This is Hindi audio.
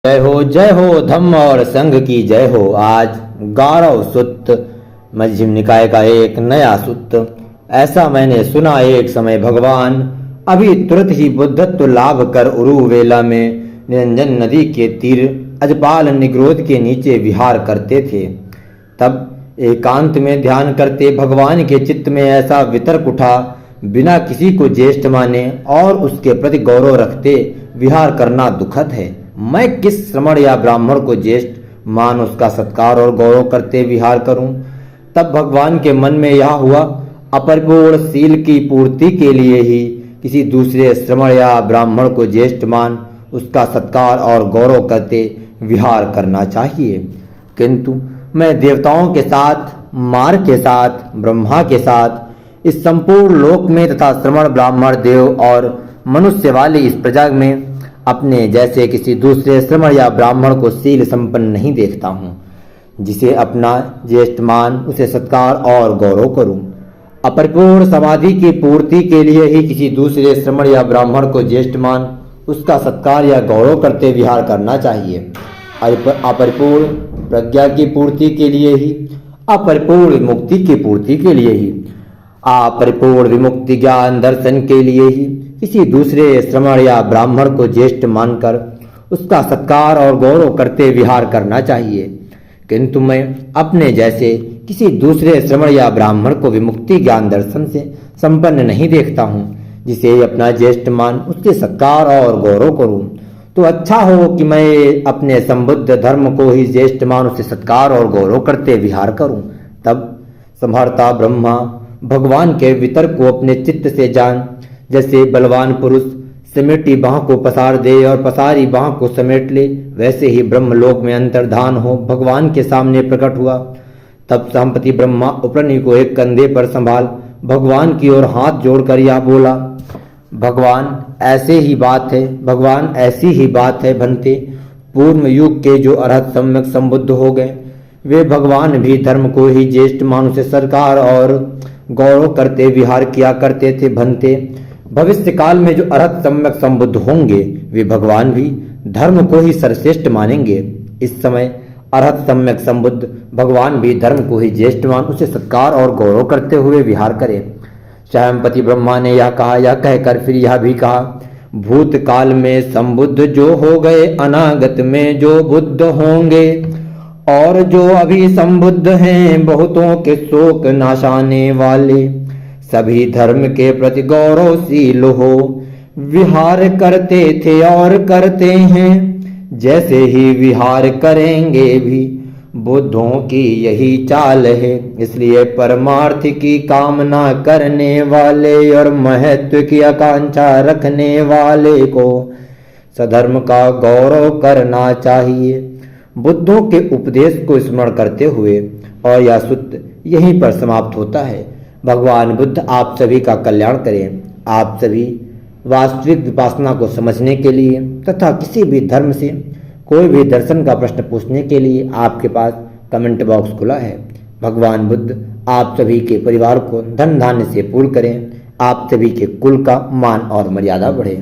जय हो धम्म और संघ की जय हो। आज गारव सुत्त मध्यम निकाय का एक नया सूत्र। ऐसा मैंने सुना, एक समय भगवान अभी तुरंत ही बुद्धत्व लाभ कर उरुवेला में निरंजन नदी के तीर अजपाल निग्रोध के नीचे विहार करते थे। तब एकांत में ध्यान करते भगवान के चित्त में ऐसा वितर्क उठा, बिना किसी को ज्येष्ठ माने और उसके प्रति गौरव रखते विहार करना दुखद है। मैं किस श्रमण या ब्राह्मण को ज्येष्ठ मान उसका सत्कार और गौरव करते विहार करूं? तब भगवान के मन में यह हुआ, अपरिपूर्ण शील की पूर्ति के लिए ही किसी दूसरे श्रमण या ब्राह्मण को ज्येष्ठ मान उसका सत्कार और गौरव करते विहार करना चाहिए। किंतु मैं देवताओं के साथ, मार के साथ, ब्रह्मा के साथ, इस संपूर्ण लोक में तथा श्रमण, ब्राह्मण, देव और मनुष्य वाली इस प्रजा में अपने जैसे किसी दूसरे श्रमण या ब्राह्मण को शील संपन्न नहीं देखता हूँ, जिसे अपना ज्येष्ठ मान उसे सत्कार और गौरव करूँ। अपरिपूर्ण समाधि की पूर्ति के लिए ही किसी दूसरे श्रमण या ब्राह्मण को ज्येष्ठ मान उसका सत्कार या गौरव करते विहार करना चाहिए। अपरिपूर्ण प्रज्ञा की पूर्ति के लिए ही, अपरिपूर्ण मुक्ति की पूर्ति के लिए ही, अपरिपूर्ण विमुक्ति ज्ञान दर्शन के लिए ही किसी दूसरे श्रमण या ब्राह्मण को ज्येष्ठ मानकर उसका सत्कार और गौरव करते विहार करना चाहिए। किंतु मैं अपने जैसे किसी दूसरे श्रमण या ब्राह्मण को विमुक्ति ज्ञान दर्शन से संपन्न नहीं देखता हूँ, जिसे अपना ज्येष्ठ मान उसके सत्कार और गौरव करूँ। तो अच्छा हो कि मैं अपने संबुद्ध धर्म को ही ज्येष्ठ मान उससे सत्कार और गौरव करते विहार करूँ। तब संहर्ता ब्रह्मा भगवान के वितर्क को अपने चित्त से जान, जैसे बलवान पुरुष समेटी बाह को पसार दे और पसारी बाह को समेट ले, वैसे ही ब्रह्मलोक में अंतर्धान हो भगवान के सामने प्रकट हुआ। तब संपति ब्रह्मा उपरनी को एक कंधे पर संभाल भगवान की ओर हाथ जोड़कर यह बोला, भगवान ऐसी ही बात है भंते। पूर्व युग के जो अरहत सम्यक संबुद्ध हो गए, वे भगवान भी धर्म को ही ज्येष्ठ मान से सरकार और गौरव करते विहार किया करते थे भंते। भविष्य काल में जो अरहत सम्यक संबुद्ध होंगे, वे भगवान भी धर्म को ही सर्वश्रेष्ठ मानेंगे। इस समय अरहत सम्यक संबुद्ध भगवान भी धर्म को ही ज्येष्ठ मान उसे सत्कार और गौरव करते हुए विहार करें। स्वयंपति ब्रह्मा ने यह कहा, यह कहकर फिर यह भी कहा, भूतकाल में संबुद्ध जो हो गए, अनागत में जो बुद्ध होंगे, और जो अभी संबुद्ध हैं बहुतों के शोक नाशाने वाले, सभी धर्म के प्रति गौरवशील हो विहार करते थे और करते हैं, जैसे ही विहार करेंगे भी बुद्धों की यही चाल है। इसलिए परमार्थ की कामना करने वाले और महत्व की आकांक्षा रखने वाले को सधर्म का गौरव करना चाहिए। बुद्धों के उपदेश को स्मरण करते हुए और यह सूत्र यहीं पर समाप्त होता है। भगवान बुद्ध आप सभी का कल्याण करें। आप सभी वास्तविक विपासना को समझने के लिए तथा किसी भी धर्म से कोई भी दर्शन का प्रश्न पूछने के लिए आपके पास कमेंट बॉक्स खुला है। भगवान बुद्ध आप सभी के परिवार को धन धान्य से पूर्ण करें। आप सभी के कुल का मान और मर्यादा बढ़े।